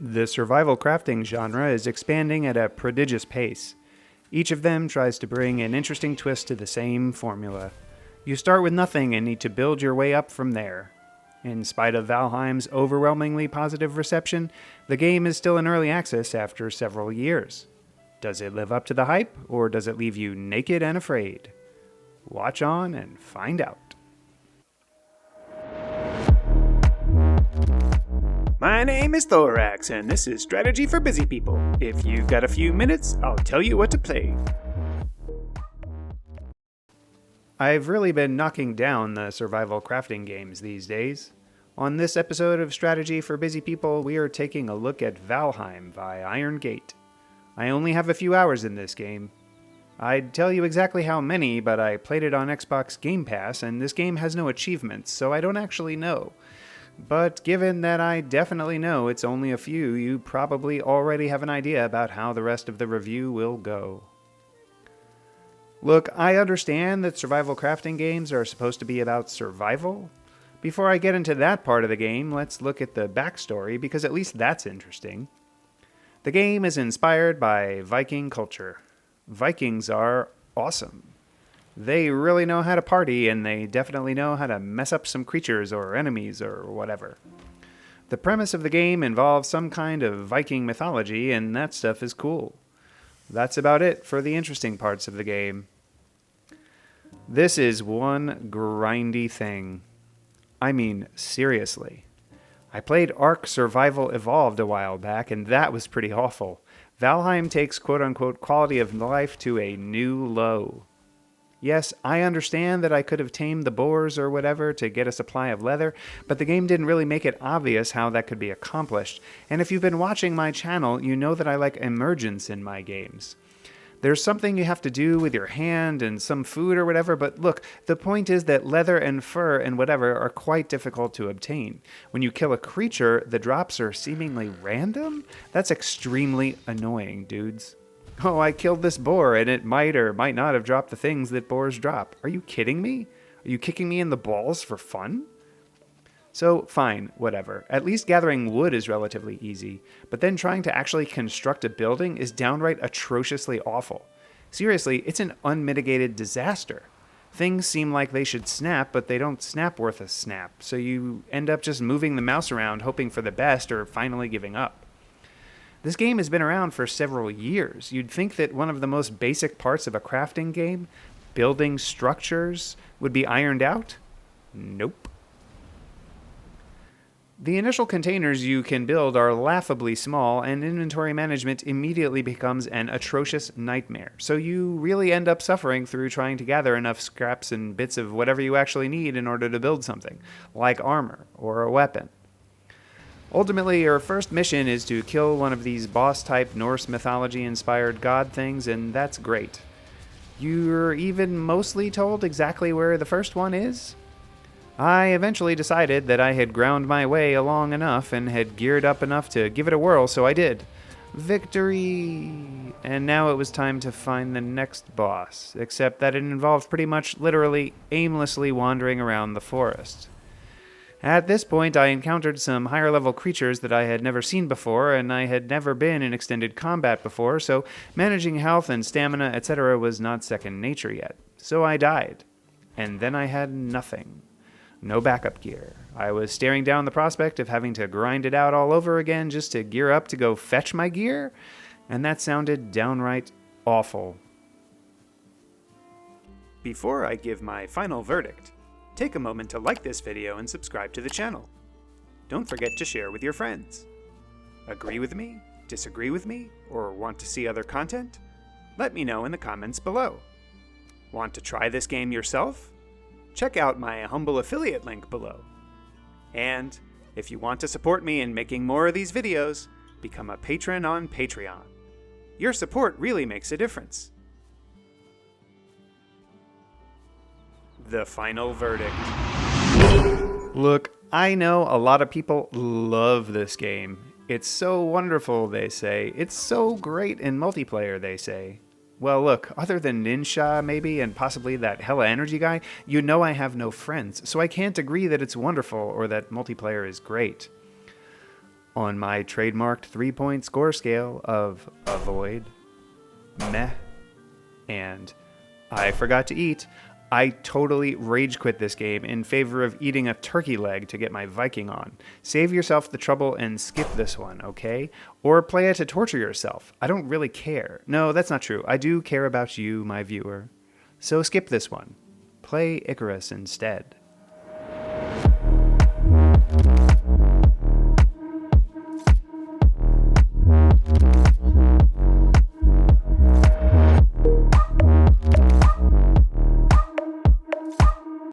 The survival crafting genre is expanding at a prodigious pace. Each of them tries to bring an interesting twist to the same formula. You start with nothing and need to build your way up from there. In spite of Valheim's overwhelmingly positive reception, the game is still in early access after several years. Does it live up to the hype, or does it leave you naked and afraid? Watch on and find out. My name is Thoraxe, and this is Strategy for Busy People. If you've got a few minutes, I'll tell you what to play. I've really been knocking down the survival crafting games these days. On this episode of Strategy for Busy People, we are taking a look at Valheim by Iron Gate. I only have a few hours in this game. I'd tell you exactly how many, but I played it on Xbox Game Pass, and this game has no achievements, so I don't actually know. But given that I definitely know it's only a few, you probably already have an idea about how the rest of the review will go. Look, I understand that survival crafting games are supposed to be about survival. Before I get into that part of the game, let's look at the backstory, because at least that's interesting. The game is inspired by Viking culture. Vikings are awesome. They really know how to party, and they definitely know how to mess up some creatures or enemies or whatever. The premise of the game involves some kind of Viking mythology, and that stuff is cool. That's about it for the interesting parts of the game. This is one grindy thing. I mean, seriously. I played Ark Survival Evolved a while back, and that was pretty awful. Valheim takes quote-unquote quality of life to a new low. Yes, I understand that I could have tamed the boars or whatever to get a supply of leather, but the game didn't really make it obvious how that could be accomplished. And if you've been watching my channel, you know that I like emergence in my games. There's something you have to do with your hand and some food or whatever, but look, the point is that leather and fur and whatever are quite difficult to obtain. When you kill a creature, the drops are seemingly random? That's extremely annoying, dudes. Oh, I killed this boar, and it might or might not have dropped the things that boars drop. Are you kidding me? Are you kicking me in the balls for fun? So, fine, whatever. At least gathering wood is relatively easy, but then trying to actually construct a building is downright atrociously awful. Seriously, it's an unmitigated disaster. Things seem like they should snap, but they don't snap worth a snap, so you end up just moving the mouse around hoping for the best or finally giving up. This game has been around for several years. You'd think that one of the most basic parts of a crafting game, building structures, would be ironed out? Nope. The initial containers you can build are laughably small, and inventory management immediately becomes an atrocious nightmare. So you really end up suffering through trying to gather enough scraps and bits of whatever you actually need in order to build something, like armor or a weapon. Ultimately, your first mission is to kill one of these boss-type Norse mythology-inspired god things, and that's great. You're even mostly told exactly where the first one is? I eventually decided that I had ground my way along enough and had geared up enough to give it a whirl, so I did. Victory! And now it was time to find the next boss, except that it involved pretty much literally aimlessly wandering around the forest. At this point, I encountered some higher-level creatures that I had never seen before, and I had never been in extended combat before, so managing health and stamina, etc. was not second nature yet. So I died. And then I had nothing. No backup gear. I was staring down the prospect of having to grind it out all over again just to gear up to go fetch my gear, and that sounded downright awful. Before I give my final verdict, take a moment to like this video and subscribe to the channel. Don't forget to share with your friends. Agree with me? Disagree with me? Or want to see other content? Let me know in the comments below. Want to try this game yourself? Check out my humble affiliate link below. And if you want to support me in making more of these videos, become a patron on Patreon. Your support really makes a difference. The final verdict. Look, I know a lot of people love this game. It's so wonderful, they say. It's so great in multiplayer, they say. Well, look, other than Ninsha, maybe, and possibly that Hella Energy guy, you know I have no friends, so I can't agree that it's wonderful or that multiplayer is great. on my trademarked 3-point score scale of avoid, meh, and I forgot to eat, I totally rage quit this game in favor of eating a turkey leg to get my Viking on. Save yourself the trouble and skip this one, okay? Or play it to torture yourself. I don't really care. No, that's not true. I do care about you, my viewer. So skip this one. Play Icarus instead.